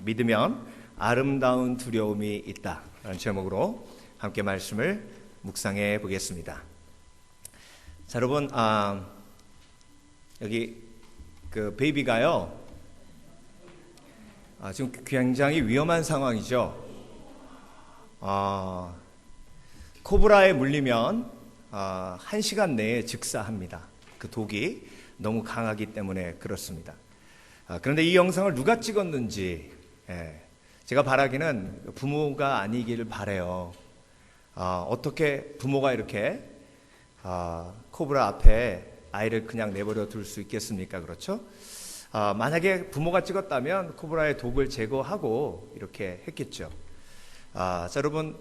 믿으면 아름다운 두려움이 있다 라는 제목으로 함께 말씀을 묵상해 보겠습니다. 자, 여러분, 여기 그 베이비가요, 지금 굉장히 위험한 상황이죠. 코브라에 물리면 1시간 내에 즉사합니다. 그 독이 너무 강하기 때문에 그렇습니다. 그런데 이 영상을 누가 찍었는지, 제가 바라기는 부모가 아니길 바라요. 어떻게 부모가 이렇게 코브라 앞에 아이를 그냥 내버려 둘 수 있겠습니까? 그렇죠? 만약에 부모가 찍었다면 코브라의 독을 제거하고 이렇게 했겠죠. 자, 여러분,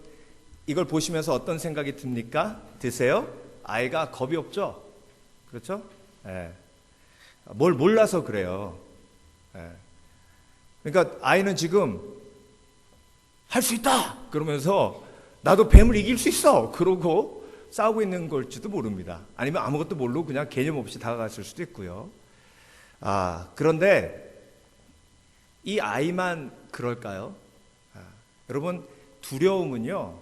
이걸 보시면서 어떤 생각이 듭니까? 드세요? 아이가 겁이 없죠? 그렇죠? 뭘 몰라서 그래요. 그러니까 아이는 지금 할 수 있다! 그러면서 나도 뱀을 이길 수 있어! 그러고 싸우고 있는 걸지도 모릅니다. 아니면 아무것도 모르고 그냥 개념 없이 다가갔을 수도 있고요. 그런데 이 아이만 그럴까요? 여러분, 두려움은요,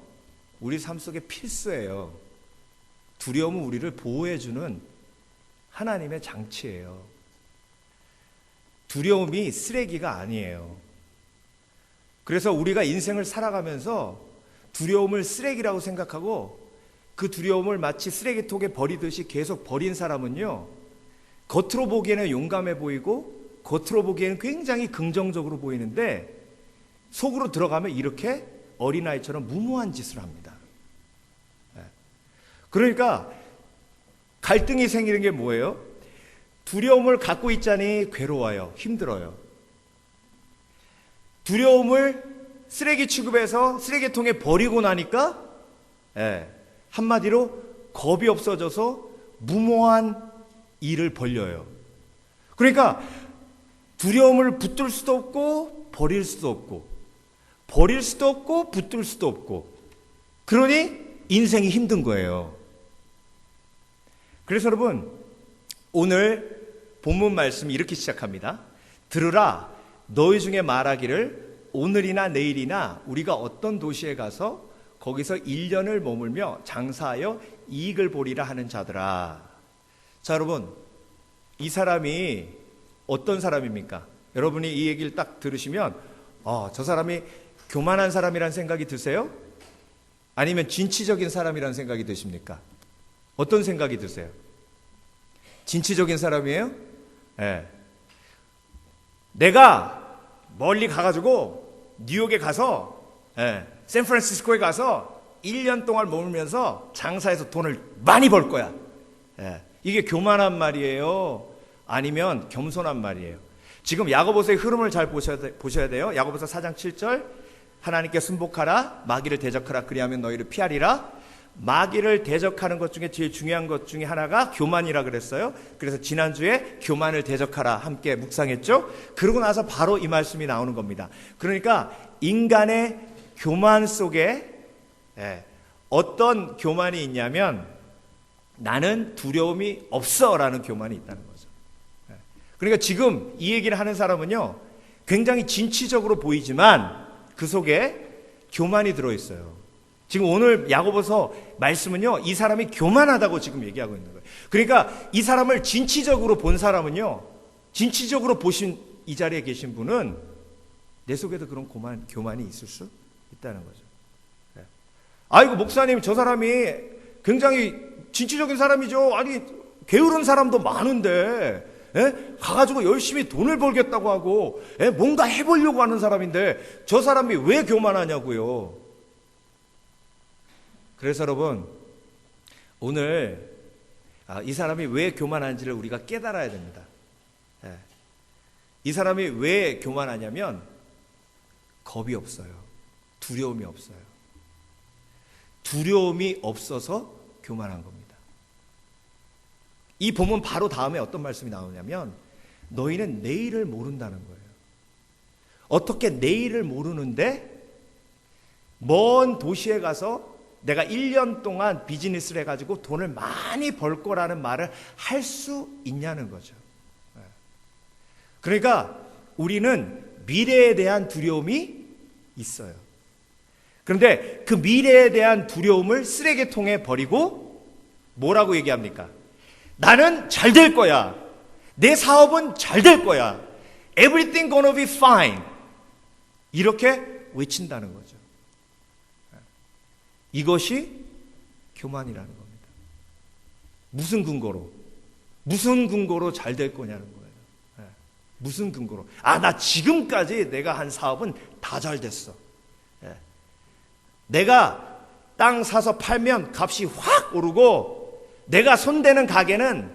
우리 삶 속에 필수예요. 두려움은 우리를 보호해주는 하나님의 장치예요. 두려움이 쓰레기가 아니에요. 그래서 우리가 인생을 살아가면서 두려움을 쓰레기라고 생각하고 그 두려움을 마치 쓰레기통에 버리듯이 계속 버린 사람은요, 겉으로 보기에는 용감해 보이고 겉으로 보기에는 굉장히 긍정적으로 보이는데 속으로 들어가면 이렇게 어린아이처럼 무모한 짓을 합니다. 그러니까 갈등이 생기는 게 뭐예요? 두려움을 갖고 있자니 괴로워요. 힘들어요. 두려움을 쓰레기 취급해서 쓰레기통에 버리고 나니까 한마디로 겁이 없어져서 무모한 일을 벌려요. 그러니까 두려움을 붙들 수도 없고 버릴 수도 없고 버릴 수도 없고 붙들 수도 없고, 그러니 인생이 힘든 거예요. 그래서 여러분, 오늘 본문 말씀이 이렇게 시작합니다. 들으라, 너희 중에 말하기를 오늘이나 내일이나 우리가 어떤 도시에 가서 거기서 1년을 머물며 장사하여 이익을 보리라 하는 자들아. 자, 여러분, 이 사람이 어떤 사람입니까? 여러분이 이 얘기를 딱 들으시면 저 사람이 교만한 사람이란 생각이 드세요? 아니면 진취적인 사람이란 생각이 드십니까? 어떤 생각이 드세요? 진취적인 사람이에요? 내가 멀리 가가지고 뉴욕에 가서 샌프란시스코에 가서 1년 동안 머물면서 장사해서 돈을 많이 벌 거야. 이게 교만한 말이에요? 아니면 겸손한 말이에요? 지금 야고보서의 흐름을 잘 보셔야 돼요. 야고보서 4장 7절, 하나님께 순복하라, 마귀를 대적하라, 그리하면 너희를 피하리라. 마귀를 대적하는 것 중에 제일 중요한 것 중에 하나가 교만이라 그랬어요. 그래서 지난주에 교만을 대적하라 함께 묵상했죠. 그러고 나서 바로 이 말씀이 나오는 겁니다. 그러니까 인간의 교만 속에 어떤 교만이 있냐면 나는 두려움이 없어 라는 교만이 있다는 거죠. 그러니까 지금 이 얘기를 하는 사람은요, 굉장히 진취적으로 보이지만 그 속에 교만이 들어있어요. 지금 오늘 야고보서 말씀은요, 이 사람이 교만하다고 지금 얘기하고 있는 거예요. 그러니까 이 사람을 진취적으로 본 사람은요, 진취적으로 보신 이 자리에 계신 분은 내 속에도 그런 교만이 있을 수 있다는 거죠. 아이고, 목사님, 저 사람이 굉장히 진취적인 사람이죠. 아니, 게으른 사람도 많은데 가가지고 열심히 돈을 벌겠다고 하고 뭔가 해보려고 하는 사람인데 저 사람이 왜 교만하냐고요. 그래서 여러분, 오늘 이 사람이 왜 교만한지를 우리가 깨달아야 됩니다. 이 사람이 왜 교만하냐면 겁이 없어요. 두려움이 없어요. 두려움이 없어서 교만한 겁니다. 이 본문 바로 다음에 어떤 말씀이 나오냐면 너희는 내일을 모른다는 거예요. 어떻게 내일을 모르는데 먼 도시에 가서 내가 1년 동안 비즈니스를 해가지고 돈을 많이 벌 거라는 말을 할 수 있냐는 거죠. 그러니까 우리는 미래에 대한 두려움이 있어요. 그런데 그 미래에 대한 두려움을 쓰레기통에 버리고 뭐라고 얘기합니까? 나는 잘 될 거야. 내 사업은 잘 될 거야. Everything gonna be fine. 이렇게 외친다는 거죠. 이것이 교만이라는 겁니다. 무슨 근거로? 무슨 근거로 잘 될 거냐는 거예요. 무슨 근거로? 나 지금까지 내가 한 사업은 다 잘 됐어. 내가 땅 사서 팔면 값이 확 오르고 내가 손대는 가게는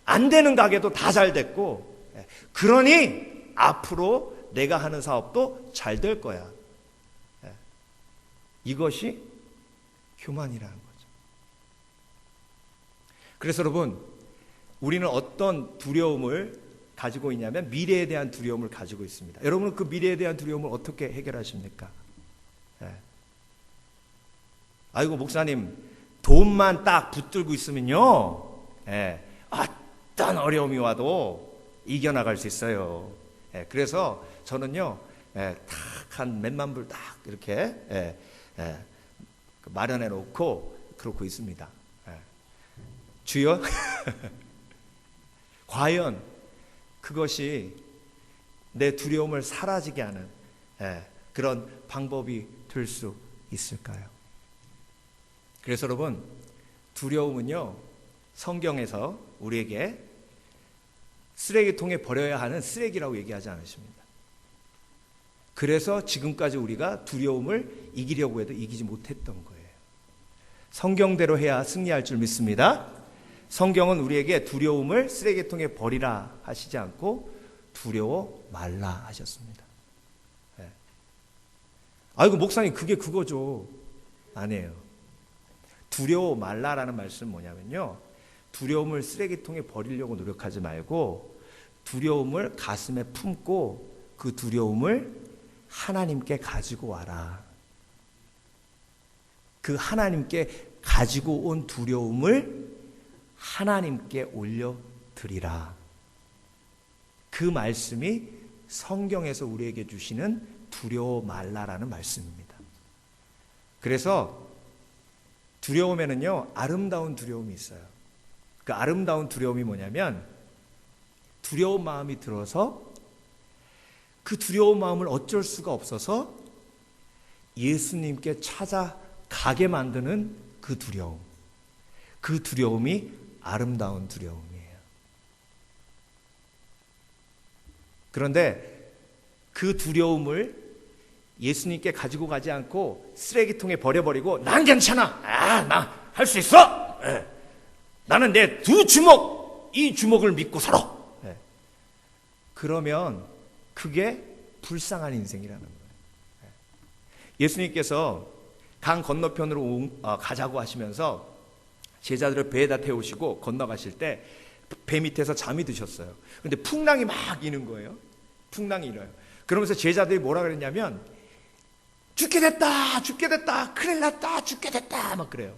안 되는 가게도 다 잘 됐고 그러니 앞으로 내가 하는 사업도 잘 될 거야. 이것이 교만이라는 거죠. 그래서 여러분, 우리는 어떤 두려움을 가지고 있냐면 미래에 대한 두려움을 가지고 있습니다. 여러분은 그 미래에 대한 두려움을 어떻게 해결하십니까? 아이고 목사님, 돈만 딱 붙들고 있으면요, 어떤 어려움이 와도 이겨나갈 수 있어요. 그래서 저는요, 딱 한 몇만 불 딱 이렇게 마련해 놓고 그러고 있습니다. 주여, 과연 그것이 내 두려움을 사라지게 하는 그런 방법이 될 수 있을까요? 그래서 여러분, 두려움은요, 성경에서 우리에게 쓰레기통에 버려야 하는 쓰레기라고 얘기하지 않으십니다. 그래서 지금까지 우리가 두려움을 이기려고 해도 이기지 못했던 거예요. 성경대로 해야 승리할 줄 믿습니다. 성경은 우리에게 두려움을 쓰레기통에 버리라 하시지 않고 두려워 말라 하셨습니다. 아이고 목사님, 그게 그거죠. 아니에요. 두려워 말라라는 말씀은 뭐냐면요, 두려움을 쓰레기통에 버리려고 노력하지 말고 두려움을 가슴에 품고 그 두려움을 하나님께 가지고 와라. 그 하나님께 가지고 온 두려움을 하나님께 올려드리라. 그 말씀이 성경에서 우리에게 주시는 두려워 말라라는 말씀입니다. 그래서 두려움에는요, 아름다운 두려움이 있어요. 그 아름다운 두려움이 뭐냐면, 두려운 마음이 들어서 그 두려운 마음을 어쩔 수가 없어서 예수님께 찾아가게 만드는 그 두려움. 그 두려움이 아름다운 두려움이에요. 그런데 그 두려움을 예수님께 가지고 가지 않고 쓰레기통에 버려버리고, 난 괜찮아. 나 할 수 있어. 나는 내 두 주먹, 이 주먹을 믿고 살아. 그러면 그게 불쌍한 인생이라는 거예요. 예수님께서 강 건너편으로 가자고 하시면서 제자들을 배에다 태우시고 건너가실 때 배 밑에서 잠이 드셨어요. 그런데 풍랑이 막 이는 거예요. 풍랑이 일어요. 그러면서 제자들이 뭐라 그랬냐면, 죽게 됐다, 죽게 됐다, 큰일 났다, 죽게 됐다, 막 그래요.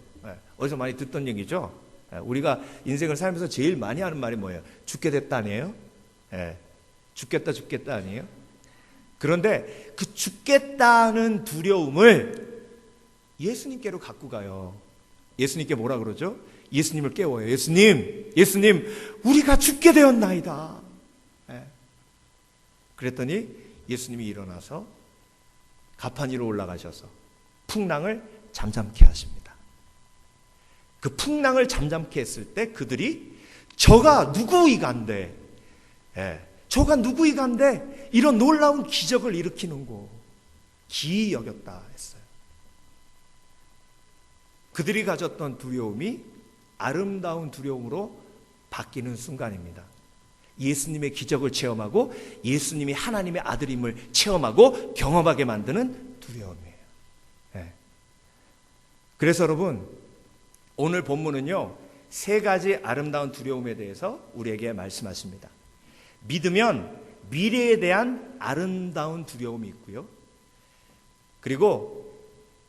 어디서 많이 듣던 얘기죠. 우리가 인생을 살면서 제일 많이 하는 말이 뭐예요? 죽게 됐다 아니에요? 죽겠다, 죽겠다 아니에요? 그런데 그 죽겠다는 두려움을 예수님께로 갖고 가요. 예수님께 뭐라 그러죠? 예수님을 깨워요. 예수님, 우리가 죽게 되었나이다. 그랬더니 예수님이 일어나서 가판 위로 올라가셔서 풍랑을 잠잠케 하십니다. 그 풍랑을 잠잠케 했을 때 그들이 저가 누구이간데, 저가 누구이간데 이런 놀라운 기적을 일으키는고 기이 여겼다 했어요. 그들이 가졌던 두려움이 아름다운 두려움으로 바뀌는 순간입니다. 예수님의 기적을 체험하고 예수님이 하나님의 아들임을 체험하고 경험하게 만드는 두려움이에요. 그래서 여러분, 오늘 본문은요, 세 가지 아름다운 두려움에 대해서 우리에게 말씀하십니다. 믿으면 미래에 대한 아름다운 두려움이 있고요, 그리고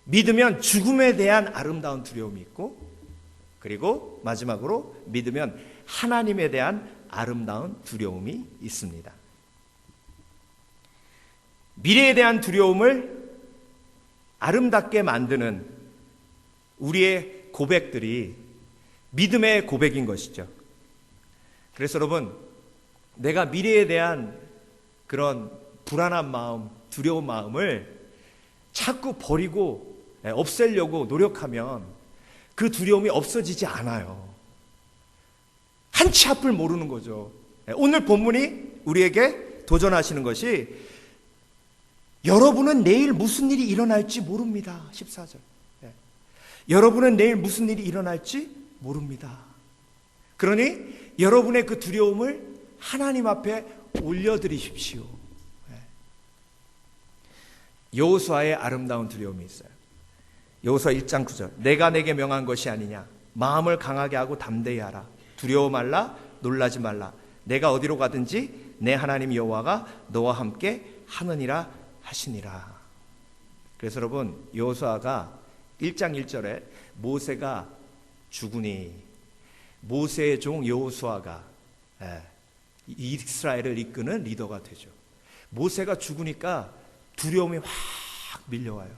믿으면 죽음에 대한 아름다운 두려움이 있고, 그리고 마지막으로 믿으면 하나님에 대한 아름다운 두려움이 있습니다. 미래에 대한 두려움을 아름답게 만드는 우리의 고백들이 믿음의 고백인 것이죠. 그래서 여러분, 내가 미래에 대한 그런 불안한 마음, 두려운 마음을 자꾸 버리고 없애려고 노력하면 그 두려움이 없어지지 않아요. 한치 앞을 모르는 거죠. 오늘 본문이 우리에게 도전하시는 것이 여러분은 내일 무슨 일이 일어날지 모릅니다. 14절. 여러분은 내일 무슨 일이 일어날지 모릅니다. 그러니 여러분의 그 두려움을 하나님 앞에 올려드리십시오. 여호수아의 아름다운 두려움이 있어요. 여호수아 1장 9절. 내가 내게 명한 것이 아니냐. 마음을 강하게 하고 담대히 하라. 두려워 말라. 놀라지 말라. 내가 어디로 가든지 내 하나님 여호와가 너와 함께 하느니라 하시니라. 그래서 여러분, 여호수아가 1장 1절에 모세가 죽으니 모세의 종 여호수아가 이스라엘을 이끄는 리더가 되죠. 모세가 죽으니까 두려움이 확 밀려와요.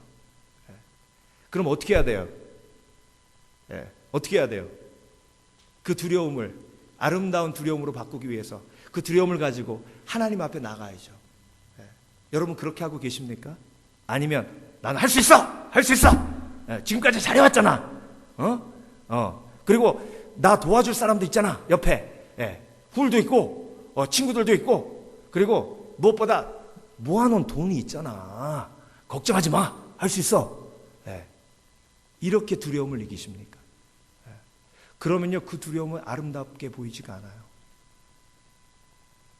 그럼 어떻게 해야 돼요? 어떻게 해야 돼요? 그 두려움을 아름다운 두려움으로 바꾸기 위해서 그 두려움을 가지고 하나님 앞에 나가야죠. 여러분 그렇게 하고 계십니까? 아니면 나는 할 수 있어! 할 수 있어! 지금까지 잘해왔잖아. 그리고 나 도와줄 사람도 있잖아. 옆에 훌도 있고 친구들도 있고, 그리고 무엇보다 모아놓은 돈이 있잖아. 걱정하지 마. 할 수 있어. 이렇게 두려움을 이기십니까? 그러면요, 그 두려움은 아름답게 보이지가 않아요.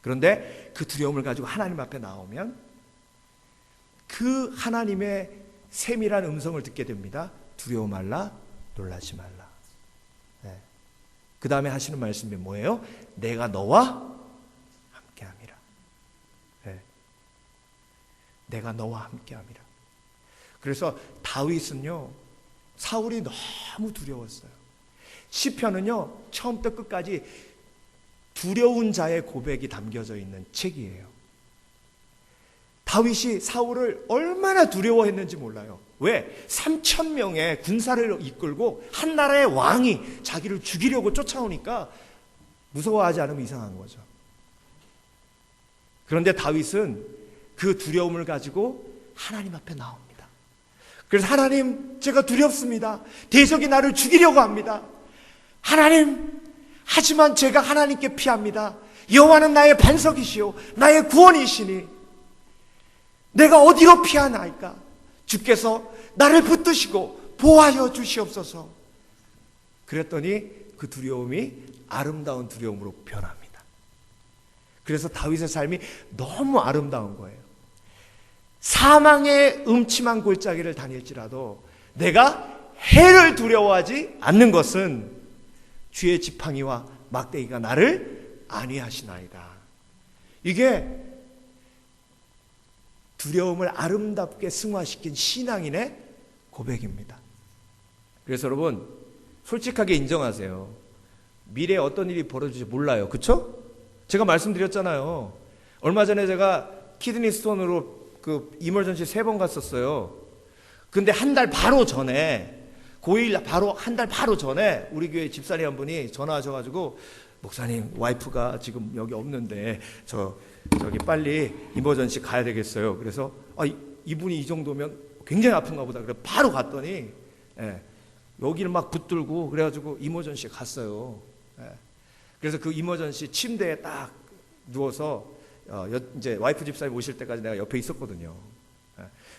그런데 그 두려움을 가지고 하나님 앞에 나오면 그 하나님의 세밀한 음성을 듣게 됩니다. 두려워 말라, 놀라지 말라. 그 다음에 하시는 말씀이 뭐예요? 내가 너와 함께함이라. 내가 너와 함께함이라. 그래서 다윗은요, 사울이 너무 두려웠어요. 시편은요, 처음부터 끝까지 두려운 자의 고백이 담겨져 있는 책이에요. 다윗이 사울을 얼마나 두려워했는지 몰라요. 왜? 3,000명의 군사를 이끌고 한 나라의 왕이 자기를 죽이려고 쫓아오니까 무서워하지 않으면 이상한 거죠. 그런데 다윗은 그 두려움을 가지고 하나님 앞에 나옵니다. 그래서 하나님, 제가 두렵습니다. 대적이 나를 죽이려고 합니다. 하나님, 하지만 제가 하나님께 피합니다. 여호와는 나의 반석이시오 나의 구원이시니 내가 어디로 피하나이까? 주께서 나를 붙드시고 보호하여 주시옵소서. 그랬더니 그 두려움이 아름다운 두려움으로 변합니다. 그래서 다윗의 삶이 너무 아름다운 거예요. 사망의 음침한 골짜기를 다닐지라도 내가 해를 두려워하지 않는 것은 주의 지팡이와 막대기가 나를 안위하시나이다. 이게 두려움을 아름답게 승화시킨 신앙인의 고백입니다. 그래서 여러분, 솔직하게 인정하세요. 미래에 어떤 일이 벌어질지 몰라요. 그렇죠? 제가 말씀드렸잖아요. 얼마 전에 제가 키드니 스톤으로 그 이머전시 3번 갔었어요. 근데 한 달 바로 전에, 고1 바로 한 달 바로 전에 우리 교회 집사님 한 분이 전화하셔가지고, 목사님, 와이프가 지금 여기 없는데 저기 빨리 이머전시 가야 되겠어요. 그래서 이분이 이 정도면 굉장히 아픈가 보다. 그래 바로 갔더니 여기를 막 붙들고 그래가지고 이머전시에 갔어요. 그래서 그 이머전시 침대에 딱 누워서 이제 와이프 집사님 오실 때까지 내가 옆에 있었거든요.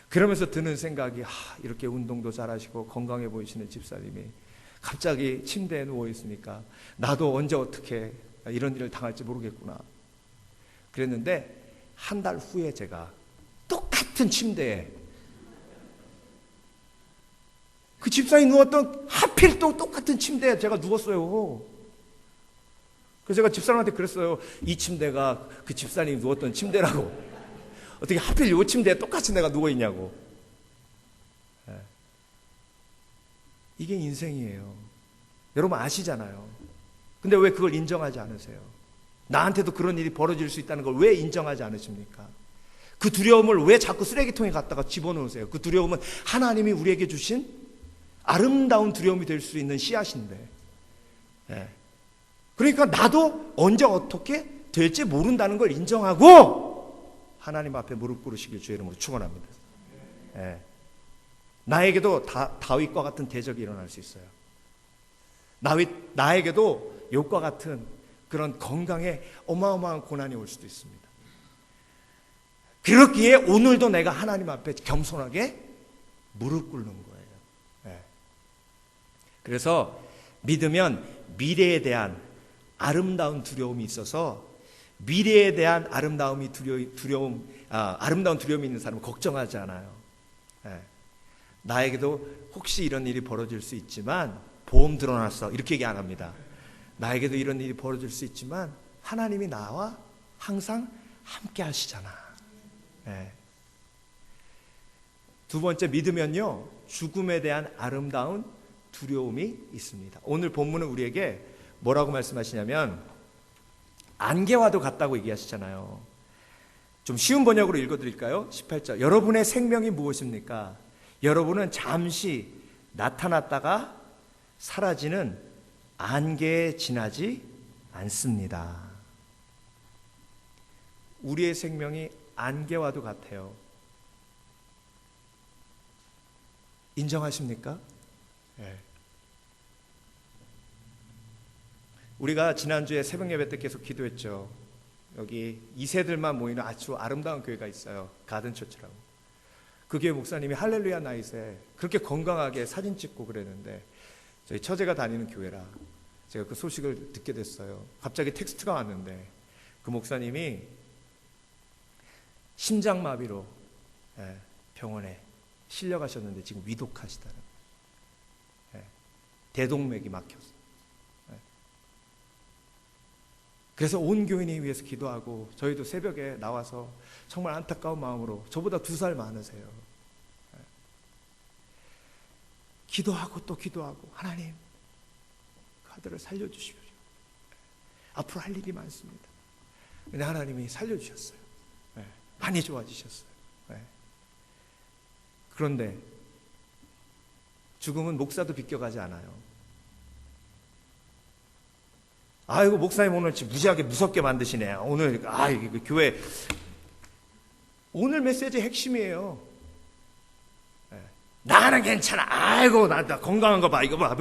그러면서 드는 생각이, 이렇게 운동도 잘하시고 건강해 보이시는 집사님이 갑자기 침대에 누워 있으니까 나도 언제 어떻게 이런 일을 당할지 모르겠구나. 그랬는데 한 달 후에 제가 똑같은 침대에 그 집사님이 누웠던, 하필 또 똑같은 침대에 제가 누웠어요. 그래서 제가 집사람한테 그랬어요. 이 침대가 그 집사님이 누웠던 침대라고. 어떻게 하필 이 침대에 똑같이 내가 누워있냐고. 이게 인생이에요. 여러분 아시잖아요. 근데 왜 그걸 인정하지 않으세요? 나한테도 그런 일이 벌어질 수 있다는 걸 왜 인정하지 않으십니까? 그 두려움을 왜 자꾸 쓰레기통에 갖다가 집어넣으세요? 그 두려움은 하나님이 우리에게 주신 아름다운 두려움이 될 수 있는 씨앗인데. 예. 그러니까 나도 언제 어떻게 될지 모른다는 걸 인정하고 하나님 앞에 무릎 꿇으시길 주의 이름으로 축원합니다. 예. 나에게도 다윗과 같은 대적이 일어날 수 있어요. 나에게도 욥과 같은 그런 건강에 어마어마한 고난이 올 수도 있습니다. 그렇기에 오늘도 내가 하나님 앞에 겸손하게 무릎 꿇는 거예요. 네. 그래서 믿으면 미래에 대한 아름다운 두려움이 있어서 미래에 대한 아름다운 두려움이 있는 사람은 걱정하지 않아요. 네. 나에게도 혹시 이런 일이 벌어질 수 있지만 보험 들어놨어 이렇게 얘기 안 합니다. 나에게도 이런 일이 벌어질 수 있지만 하나님이 나와 항상 함께 하시잖아. 네. 두 번째, 믿으면요 죽음에 대한 아름다운 두려움이 있습니다. 오늘 본문은 우리에게 뭐라고 말씀하시냐면 안개와도 같다고 얘기하시잖아요. 좀 쉬운 번역으로 읽어드릴까요? 18절, 여러분의 생명이 무엇입니까? 여러분은 잠시 나타났다가 사라지는 안개에 지나지 않습니다. 우리의 생명이 안개와도 같아요. 인정하십니까? 네. 우리가 지난주에 새벽 예배 때 계속 기도했죠. 여기 2세들만 모이는 아주 아름다운 교회가 있어요. 가든처치라고. 그 교회 목사님이 할렐루야 나잇에 그렇게 건강하게 사진 찍고 그랬는데 저희 처제가 다니는 교회라 제가 그 소식을 듣게 됐어요. 갑자기 텍스트가 왔는데 그 목사님이 심장마비로 병원에 실려가셨는데 지금 위독하시다는 대동맥이 막혔어요. 그래서 온 교인이 위해서 기도하고 저희도 새벽에 나와서 정말 안타까운 마음으로 저보다 2살 많으세요. 기도하고 또 기도하고 하나님 그 아들을 살려주십시오. 앞으로 할 일이 많습니다. 근데 하나님이 살려주셨어요. 많이 좋아지셨어요. 그런데 죽음은 목사도 비껴가지 않아요. 아이고 목사님 오늘 무지하게 무섭게 만드시네. 오늘 이거 교회 오늘 메시지의 핵심이에요. 나는 괜찮아. 아이고 나 건강한 거 봐. 이거 봐.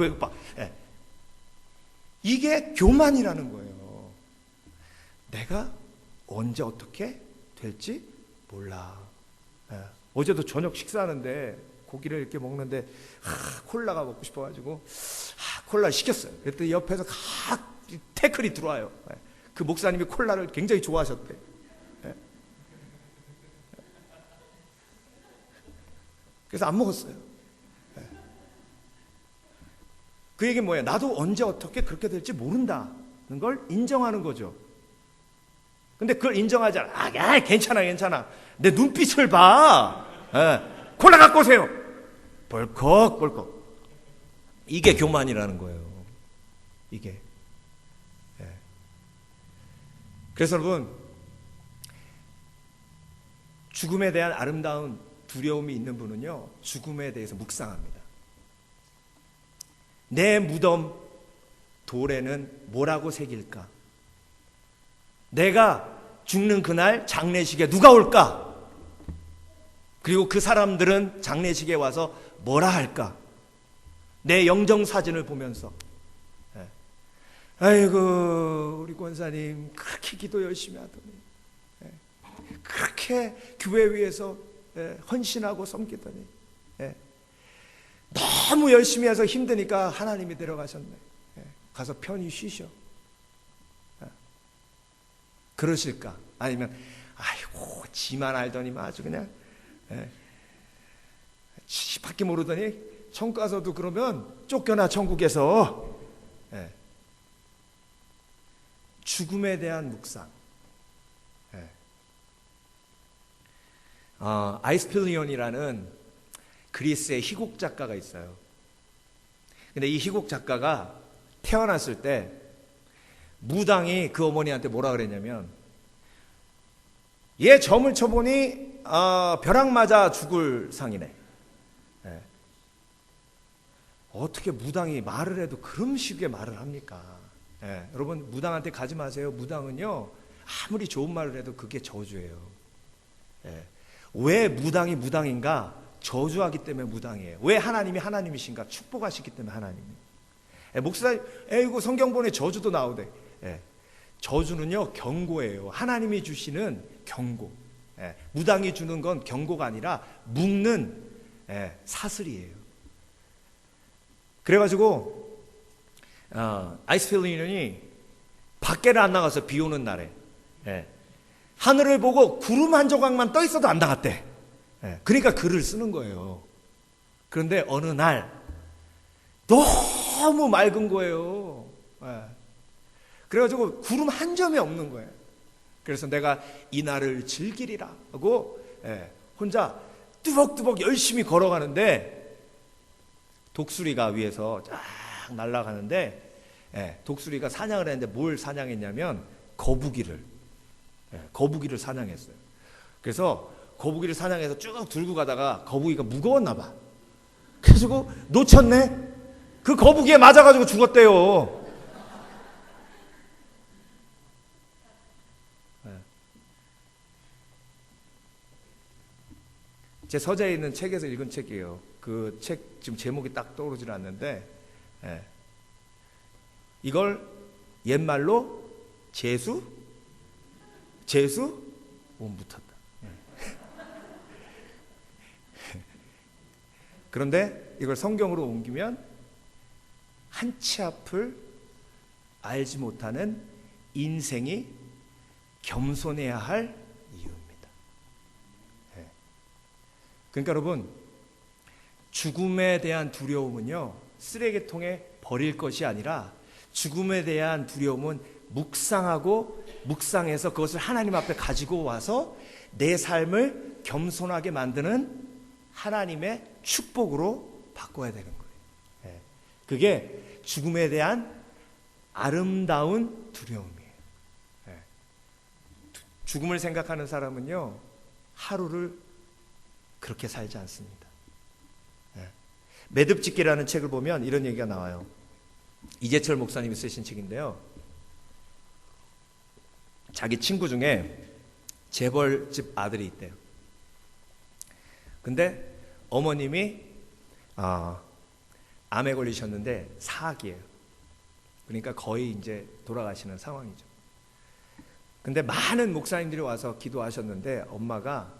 이게 교만이라는 거예요. 내가 언제 어떻게 될지 몰라. 어제도 저녁 식사하는데 고기를 이렇게 먹는데 콜라가 먹고 싶어가지고 콜라 시켰어요. 그랬더니 옆에서 태클이 들어와요. 그 목사님이 콜라를 굉장히 좋아하셨대. 그래서 안 먹었어요. 그 얘기는 뭐예요? 나도 언제 어떻게 그렇게 될지 모른다는 걸 인정하는 거죠. 근데 그걸 인정하지 않아. 괜찮아. 내 눈빛을 봐. 콜라 갖고 오세요. 벌컥. 이게 교만이라는 거예요. 이게. 그래서 여러분, 죽음에 대한 아름다운 두려움이 있는 분은요, 죽음에 대해서 묵상합니다. 내 무덤 돌에는 뭐라고 새길까? 내가 죽는 그날 장례식에 누가 올까? 그리고 그 사람들은 장례식에 와서 뭐라 할까? 내 영정사진을 보면서 아이고 우리 권사님 그렇게 기도 열심히 하더니 그렇게 교회 위해서 헌신하고 섬기더니 너무 열심히 해서 힘드니까 하나님이 데려가셨네. 가서 편히 쉬셔. 그러실까? 아니면 아이고 지만 알더니 아주 그냥 밖에 모르더니 천국 가서도 그러면 쫓겨나 천국에서. 죽음에 대한 묵상. 아이스필리온이라는 그리스의 희곡 작가가 있어요. 근데 이 희곡 작가가 태어났을 때 무당이 그 어머니한테 뭐라 그랬냐면 얘 점을 쳐보니 벼락 맞아 죽을 상이네. 예. 어떻게 무당이 말을 해도 그런 식의 말을 합니까? 예. 여러분 무당한테 가지 마세요. 무당은요 아무리 좋은 말을 해도 그게 저주예요. 예. 왜 무당이 무당인가? 저주하기 때문에 무당이에요. 왜 하나님이 하나님이신가? 축복하시기 때문에 하나님이. 목사님, 이거 성경 보내 저주도 나오대. 예. 저주는요 경고예요. 하나님이 주시는 경고. 예. 무당이 주는 건 경고가 아니라 묶는 사슬이에요. 그래가지고 아이스필리언이 밖에를 안 나가서 비 오는 날에 하늘을 보고 구름 한 조각만 떠 있어도 안 나갔대. 그러니까 글을 쓰는 거예요. 그런데 어느 날 너무 맑은 거예요. 그래가지고 구름 한 점이 없는 거예요. 그래서 내가 이 날을 즐기리라 하고 혼자 뚜벅뚜벅 열심히 걸어가는데 독수리가 위에서 쫙 날아가는데 독수리가 사냥을 했는데 뭘 사냥했냐면 거북이를 사냥했어요. 그래서 거북이를 사냥해서 쭉 들고 가다가 거북이가 무거웠나 봐. 그래가지고 놓쳤네. 그 거북이에 맞아가지고 죽었대요. 제 서재에 있는 책에서 읽은 책이에요. 그 책 지금 제목이 딱 떠오르질 않는데 이걸 옛말로 재수? 못 붙었다. 그런데 이걸 성경으로 옮기면 한치 앞을 알지 못하는 인생이 겸손해야 할 이유입니다. 그러니까 여러분 죽음에 대한 두려움은요 쓰레기통에 버릴 것이 아니라 죽음에 대한 두려움은 묵상해서 그것을 하나님 앞에 가지고 와서 내 삶을 겸손하게 만드는 하나님의 축복으로 바꿔야 되는 거예요. 그게 죽음에 대한 아름다운 두려움이에요. 죽음을 생각하는 사람은요 하루를 그렇게 살지 않습니다. 매듭짓기라는 책을 보면 이런 얘기가 나와요. 이재철 목사님이 쓰신 책인데요. 자기 친구 중에 재벌집 아들이 있대요. 근데 어머님이 암에 걸리셨는데 사악이에요. 그러니까 거의 이제 돌아가시는 상황이죠. 근데 많은 목사님들이 와서 기도하셨는데 엄마가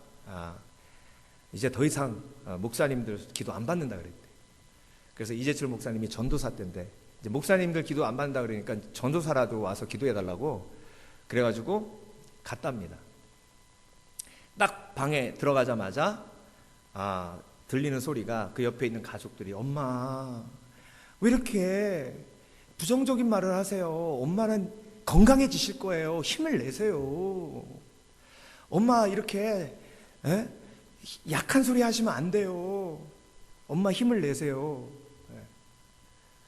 이제 더 이상 목사님들 기도 안 받는다 그랬대. 그래서 이재철 목사님이 전도사 때인데 이제 목사님들 기도 안 받는다 그러니까 전도사라도 와서 기도해 달라고 그래가지고 갔답니다. 딱 방에 들어가자마자 들리는 소리가 그 옆에 있는 가족들이 엄마 왜 이렇게 부정적인 말을 하세요? 엄마는 건강해지실 거예요. 힘을 내세요. 엄마 이렇게 약한 소리 하시면 안 돼요. 엄마 힘을 내세요.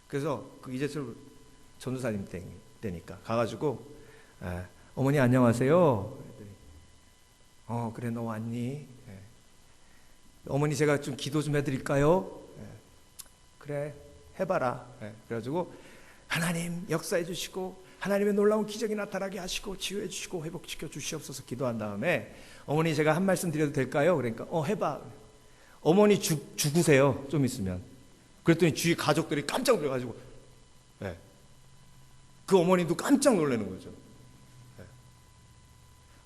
그래서 그 이재철 전도사님 때니까 가가지고 어머니 안녕하세요. 그래 너 왔니? 어머니 제가 좀 기도 좀 해드릴까요? 그래 해봐라. 그래가지고 하나님 역사해 주시고 하나님의 놀라운 기적이 나타나게 하시고 치유해 주시고 회복시켜 주시옵소서 기도한 다음에 어머니 제가 한 말씀 드려도 될까요? 그러니까 해봐. 어머니 죽으세요 좀 있으면. 그랬더니 주위 가족들이 깜짝 놀라가지고 그 어머니도 깜짝 놀라는 거죠.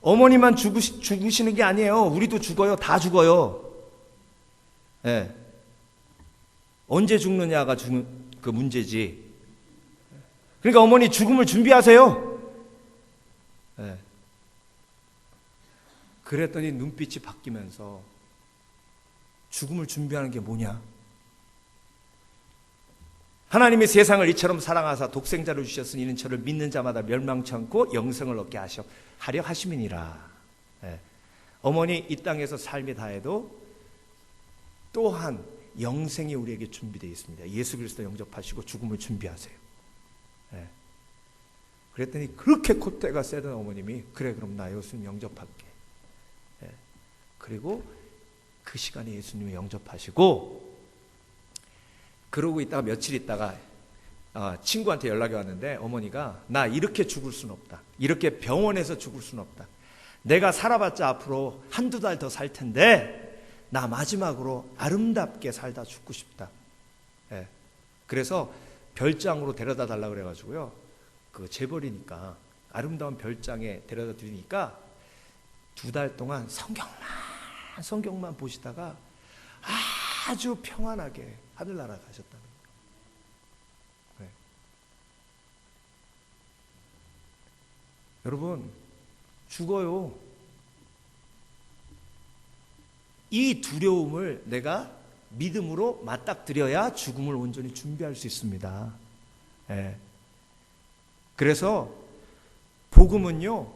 어머니만 죽으시는 게 아니에요. 우리도 죽어요. 다 죽어요. 언제 죽느냐가 그 문제지. 그러니까 어머니 죽음을 준비하세요. 그랬더니 눈빛이 바뀌면서 죽음을 준비하는 게 뭐냐? 하나님이 세상을 이처럼 사랑하사 독생자를 주셨으니 이는 저를 믿는 자마다 멸망치 않고 영생을 얻게 하려 하심이니라. 어머니 이 땅에서 삶이 다해도 또한 영생이 우리에게 준비되어 있습니다. 예수 그리스도 영접하시고 죽음을 준비하세요. 그랬더니 그렇게 콧대가 세던 어머님이 그래 그럼 나 예수님 영접할게. 그리고 그 시간에 예수님을 영접하시고, 그러고 있다가 며칠 있다가 친구한테 연락이 왔는데, 어머니가 나 이렇게 죽을 수는 없다. 이렇게 병원에서 죽을 수는 없다. 내가 살아봤자 앞으로 한두 달 더 살 텐데 나 마지막으로 아름답게 살다 죽고 싶다. 예. 그래서 별장으로 데려다 달라고 그래가지고요, 그 재벌이니까 아름다운 별장에 데려다 드리니까 2달 동안 성경만 보시다가 아주 평안하게 하늘나라 가셨다는 거예요. 네. 여러분, 죽어요. 이 두려움을 내가 믿음으로 맞닥뜨려야 죽음을 온전히 준비할 수 있습니다. 네. 그래서 복음은요,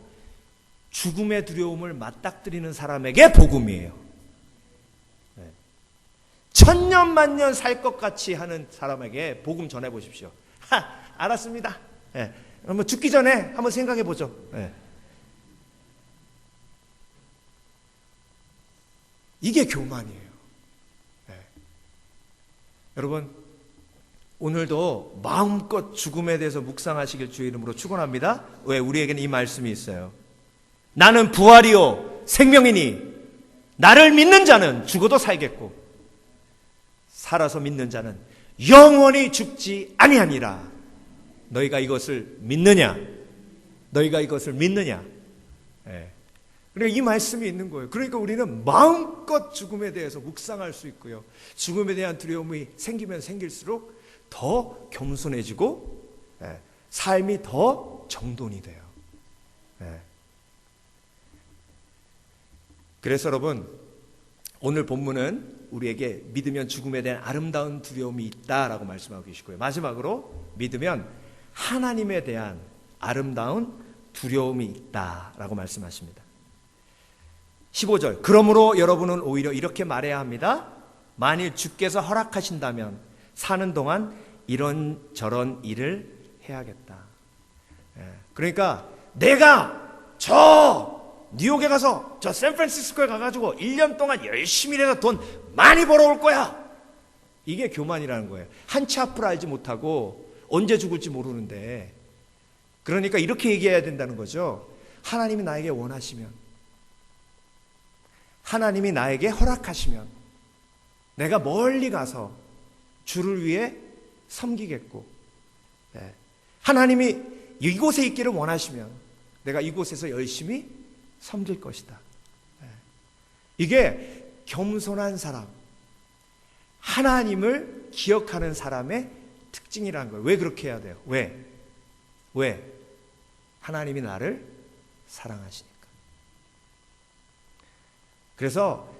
죽음의 두려움을 맞닥뜨리는 사람에게 복음이에요. 네. 천년만년 살 것 같이 하는 사람에게 복음 전해보십시오. 알았습니다. 네. 한번 죽기 전에 한번 생각해보죠. 네. 이게 교만이에요. 네. 여러분, 오늘도 마음껏 죽음에 대해서 묵상하시길 주의 이름으로 축원합니다. 왜? 우리에게는 이 말씀이 있어요. 나는 부활이요 생명이니 나를 믿는 자는 죽어도 살겠고 살아서 믿는 자는 영원히 죽지 아니하니라. 너희가 이것을 믿느냐? 너희가 이것을 믿느냐? 네. 그러니까 이 말씀이 있는 거예요. 그러니까 우리는 마음껏 죽음에 대해서 묵상할 수 있고요, 죽음에 대한 두려움이 생기면 생길수록 더 겸손해지고, 네, 삶이 더 정돈이 돼요. 네. 그래서 여러분, 오늘 본문은 우리에게 믿으면 죽음에 대한 아름다운 두려움이 있다라고 말씀하고 계시고요, 마지막으로 믿으면 하나님에 대한 아름다운 두려움이 있다라고 말씀하십니다. 15절, 그러므로 여러분은 오히려 이렇게 말해야 합니다. 만일 주께서 허락하신다면 사는 동안 이런저런 일을 해야겠다. 그러니까 내가 뉴욕에 가서 저 샌프란시스코에 가가지고 1년 동안 열심히 해서 돈 많이 벌어올 거야. 이게 교만이라는 거예요. 한치 앞을 알지 못하고 언제 죽을지 모르는데, 그러니까 이렇게 얘기해야 된다는 거죠. 하나님이 나에게 원하시면, 하나님이 나에게 허락하시면 내가 멀리 가서 주를 위해 섬기겠고, 네, 하나님이 이곳에 있기를 원하시면 내가 이곳에서 열심히 섬길 것이다. 네, 이게 겸손한 사람, 하나님을 기억하는 사람의 특징이라는 거예요. 왜 그렇게 해야 돼요? 왜? 하나님이 나를 사랑하시니까. 그래서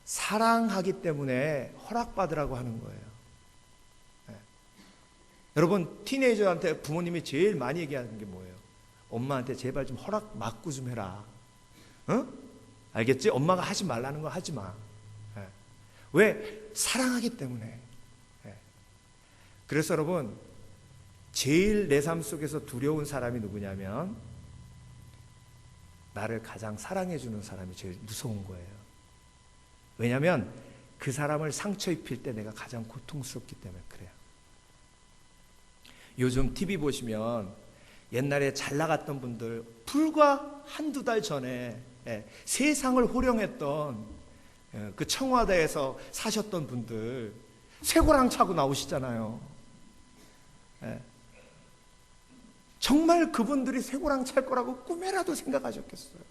사랑하기 때문에 허락받으라고 하는 거예요. 네. 여러분, 티네이저한테 부모님이 제일 많이 얘기하는 게 뭐예요? 엄마한테 제발 좀 허락 맞고 좀 해라. 어? 알겠지? 엄마가 하지 말라는 거 하지 마. 네. 왜? 사랑하기 때문에. 네. 그래서 여러분, 제일 내 삶 속에서 두려운 사람이 누구냐면 나를 가장 사랑해주는 사람이 제일 무서운 거예요. 왜냐하면 그 사람을 상처 입힐 때 내가 가장 고통스럽기 때문에 그래요. 요즘 TV 보시면 옛날에 잘 나갔던 분들, 불과 한두 달 전에 세상을 호령했던 그 청와대에서 사셨던 분들 쇠고랑 차고 나오시잖아요. 정말 그분들이 쇠고랑 찰 거라고 꿈에라도 생각하셨겠어요.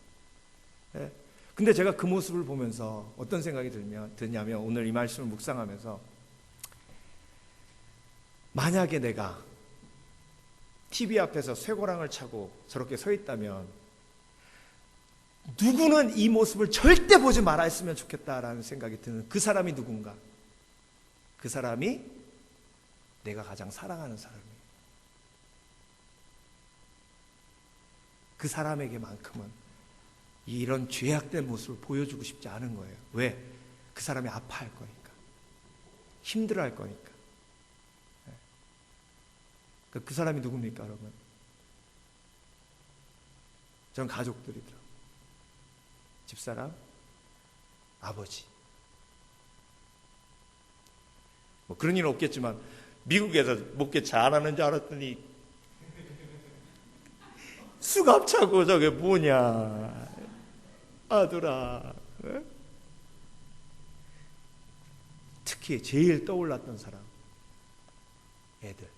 근데 제가 그 모습을 보면서 어떤 생각이 드냐면 오늘 이 말씀을 묵상하면서, 만약에 내가 TV 앞에서 쇠고랑을 차고 저렇게 서 있다면 누구는 이 모습을 절대 보지 말았으면 좋겠다라는 생각이 드는 그 사람이 누군가? 그 사람이 내가 가장 사랑하는 사람이에요. 그 사람에게만큼은 이런 죄악된 모습을 보여주고 싶지 않은 거예요. 왜? 그 사람이 아파할 거니까, 힘들어할 거니까. 그 사람이 누굽니까, 여러분? 전 가족들이더라고요. 집사람, 아버지. 뭐 그런 일은 없겠지만 미국에서 목회 잘하는 줄 알았더니 수갑차고 저게 뭐냐 아들아. 특히 제일 떠올랐던 사람, 애들.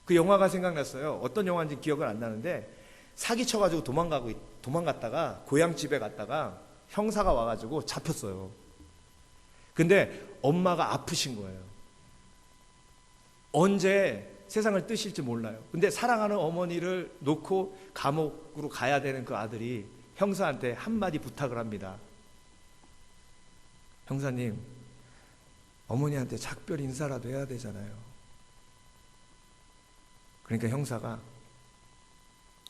그 영화가 생각났어요. 어떤 영화인지 기억은 안 나는데 사기쳐가지고 도망갔다가 고향집에 갔다가 형사가 와가지고 잡혔어요. 근데 엄마가 아프신 거예요. 언제 세상을 뜨실지 몰라요. 근데 사랑하는 어머니를 놓고 감옥으로 가야 되는 그 아들이 형사한테 한마디 부탁을 합니다. 형사님, 어머니한테 작별 인사라도 해야 되잖아요. 그러니까 형사가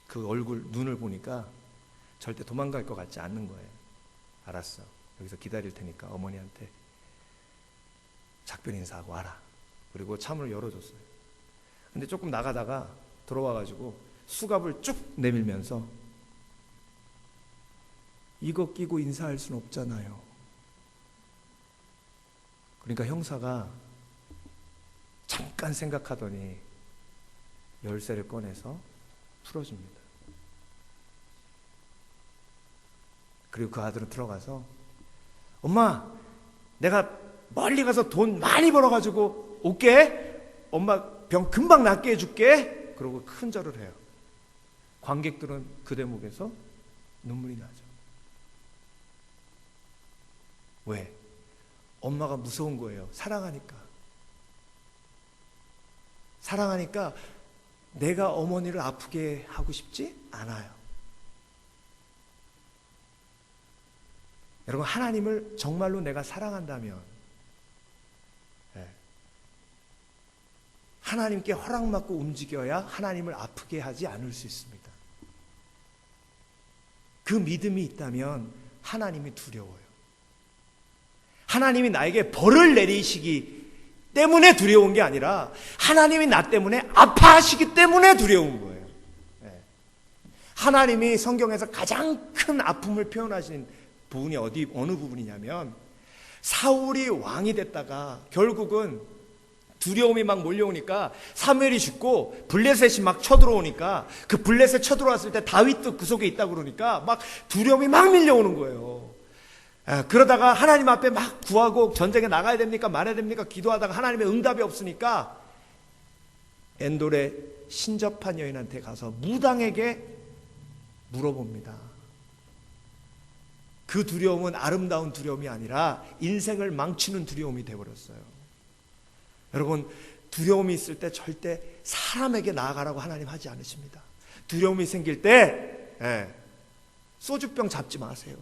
그 얼굴, 눈을 보니까 절대 도망갈 것 같지 않는 거예요. 알았어. 여기서 기다릴 테니까 어머니한테 작별 인사하고 와라. 그리고 차문을 열어줬어요. 근데 조금 나가다가 들어와가지고 수갑을 쭉 내밀면서 이거 끼고 인사할 순 없잖아요. 그러니까 형사가 잠깐 생각하더니 열쇠를 꺼내서 풀어줍니다. 그리고 그 아들은 들어가서 엄마, 내가 멀리 가서 돈 많이 벌어가지고 올게. 엄마 병 금방 낫게 해줄게. 그러고 큰 절을 해요. 관객들은 그 대목에서 눈물이 나죠. 왜? 엄마가 무서운 거예요. 사랑하니까. 사랑하니까 내가 어머니를 아프게 하고 싶지 않아요. 여러분, 하나님을 정말로 내가 사랑한다면 하나님께 허락받고 움직여야 하나님을 아프게 하지 않을 수 있습니다. 그 믿음이 있다면 하나님이 두려워요. 하나님이 나에게 벌을 내리시기 때문에 두려운 게 아니라 하나님이 나 때문에 아파하시기 때문에 두려운 거예요. 하나님이 성경에서 가장 큰 아픔을 표현하신 부분이 어느 부분이냐면 사울이 왕이 됐다가 결국은 두려움이 막 몰려오니까 사무엘이 죽고 블레셋이 막 쳐들어오니까 그 블레셋 쳐들어왔을 때 다윗도 그 속에 있다고 그러니까 막 두려움이 막 밀려오는 거예요. 그러다가 하나님 앞에 막 구하고 전쟁에 나가야 됩니까 말아야 됩니까 기도하다가 하나님의 응답이 없으니까 엔돌의 신접한 여인한테 가서 무당에게 물어봅니다. 그 두려움은 아름다운 두려움이 아니라 인생을 망치는 두려움이 되어버렸어요. 여러분, 두려움이 있을 때 절대 사람에게 나아가라고 하나님 하지 않으십니다. 두려움이 생길 때 소주병 잡지 마세요.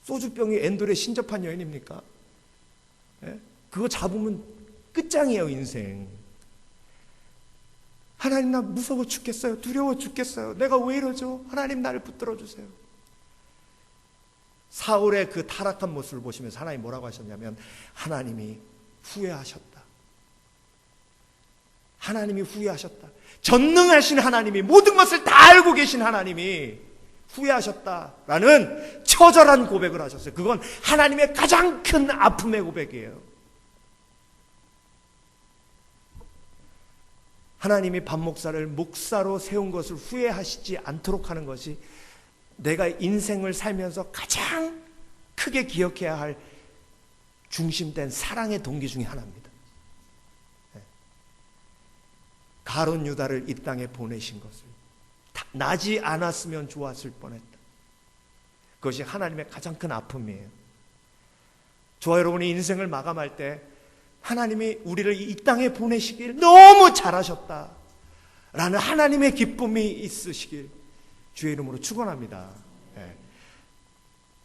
소주병이 엔돌에 신접한 여인입니까? 그거 잡으면 끝장이에요, 인생. 하나님, 나 무서워 죽겠어요. 두려워 죽겠어요. 내가 왜 이러죠? 하나님, 나를 붙들어 주세요. 사울의 그 타락한 모습을 보시면서 하나님 뭐라고 하셨냐면 하나님이 후회하셨다. 하나님이 후회하셨다. 전능하신 하나님이, 모든 것을 다 알고 계신 하나님이 후회하셨다라는 처절한 고백을 하셨어요. 그건 하나님의 가장 큰 아픔의 고백이에요. 하나님이 반 목사를 목사로 세운 것을 후회하시지 않도록 하는 것이 내가 인생을 살면서 가장 크게 기억해야 할 중심된 사랑의 동기 중에 하나입니다. 가룟 유다를 이 땅에 보내신 것을 나지 않았으면 좋았을 뻔했다. 그것이 하나님의 가장 큰 아픔이에요. 저와 여러분이 인생을 마감할 때 하나님이 우리를 이 땅에 보내시길 너무 잘하셨다 라는 하나님의 기쁨이 있으시길 주의 이름으로 축원합니다.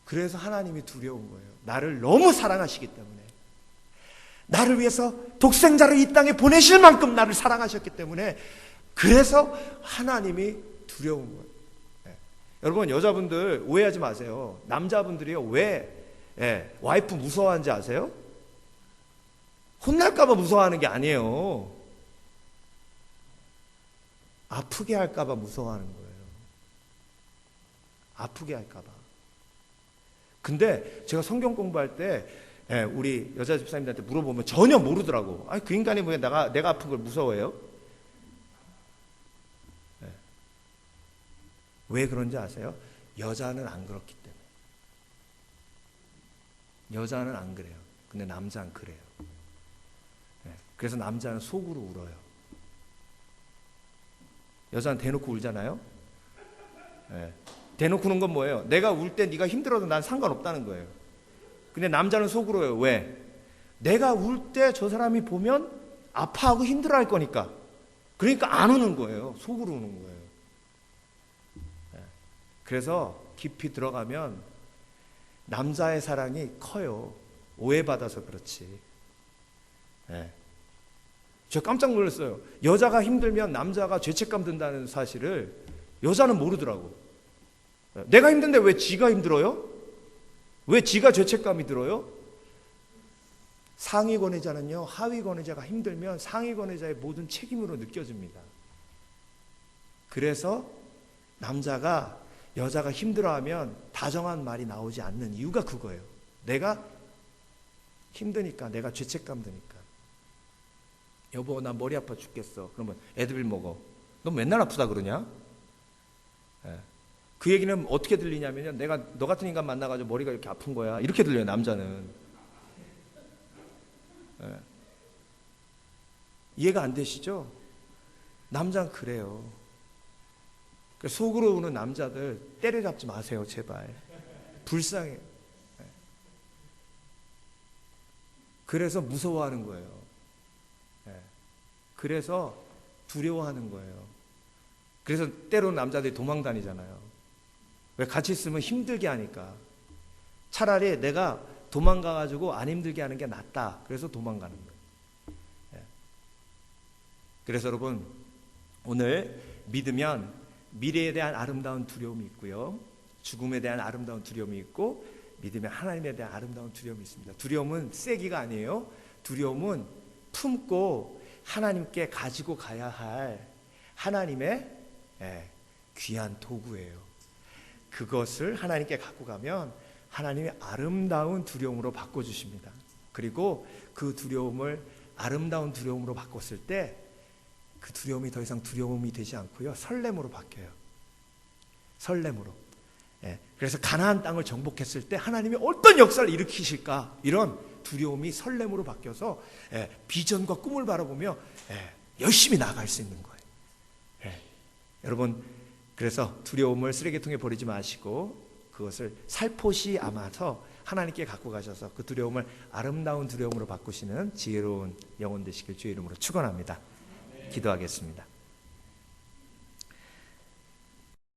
그래서 하나님이 두려운 거예요. 나를 너무 사랑하시기 때문에, 나를 위해서 독생자를 이 땅에 보내실 만큼 나를 사랑하셨기 때문에, 그래서 하나님이 두려운 거예요. 여러분, 여자분들 오해하지 마세요. 남자분들이요, 왜 와이프 무서워하는지 아세요? 혼날까 봐 무서워하는 게 아니에요. 아프게 할까봐 무서워하는 거예요. 아프게 할까봐. 근데 제가 성경 공부할 때 우리 여자 집사님들한테 물어보면 전혀 모르더라고. 아니, 그 인간이 왜 내가 아픈 걸 무서워해요? 왜 그런지 아세요? 여자는 안 그렇기 때문에. 여자는 안 그래요. 근데 남자는 그래요. 그래서 남자는 속으로 울어요. 여자는 대놓고 울잖아요. 대놓고 우는 건 뭐예요? 내가 울 때 네가 힘들어도 난 상관없다는 거예요. 근데 남자는 속으로요. 왜? 내가 울 때 저 사람이 보면 아파하고 힘들어할 거니까. 그러니까 안 우는 거예요. 속으로 우는 거예요. 그래서 깊이 들어가면 남자의 사랑이 커요. 오해받아서 그렇지. 제가 깜짝 놀랐어요. 여자가 힘들면 남자가 죄책감 든다는 사실을 여자는 모르더라고. 내가 힘든데 왜 지가 힘들어요? 왜 지가 죄책감이 들어요? 상위 권위자는요, 하위 권위자가 힘들면 상위 권위자의 모든 책임으로 느껴집니다. 그래서 남자가 여자가 힘들어하면 다정한 말이 나오지 않는 이유가 그거예요. 내가 힘드니까, 내가 죄책감 드니까. 여보, 나 머리 아파 죽겠어. 그러면 애드빌 먹어. 너 맨날 아프다 그러냐? 그 얘기는 어떻게 들리냐면요, 내가 너 같은 인간 만나가지고 머리가 이렇게 아픈 거야. 이렇게 들려요, 남자는. 이해가 안 되시죠? 남자는 그래요. 속으로 우는 남자들 때려잡지 마세요, 제발. 불쌍해. 그래서 무서워하는 거예요. 그래서 두려워하는 거예요. 그래서 때로는 남자들이 도망 다니잖아요. 왜? 같이 있으면 힘들게 하니까. 차라리 내가 도망가가지고 안 힘들게 하는 게 낫다. 그래서 도망가는 거예요. 그래서 여러분, 오늘 믿으면 미래에 대한 아름다운 두려움이 있고요, 죽음에 대한 아름다운 두려움이 있고, 믿으면 하나님에 대한 아름다운 두려움이 있습니다. 두려움은 세기가 아니에요. 두려움은 품고 하나님께 가지고 가야 할 하나님의 귀한 도구예요. 그것을 하나님께 갖고 가면 하나님이 아름다운 두려움으로 바꿔주십니다. 그리고 그 두려움을 아름다운 두려움으로 바꿨을 때 그 두려움이 더 이상 두려움이 되지 않고요, 설렘으로 바뀌어요. 설렘으로. 그래서 가나안 땅을 정복했을 때 하나님이 어떤 역사를 일으키실까, 이런 두려움이 설렘으로 바뀌어서 비전과 꿈을 바라보며 열심히 나아갈 수 있는 거예요. 여러분, 그래서 두려움을 쓰레기통에 버리지 마시고 그것을 살포시 아마서 하나님께 갖고 가셔서 그 두려움을 아름다운 두려움으로 바꾸시는 지혜로운 영혼 되시길 주의 이름으로 축원합니다. 기도하겠습니다.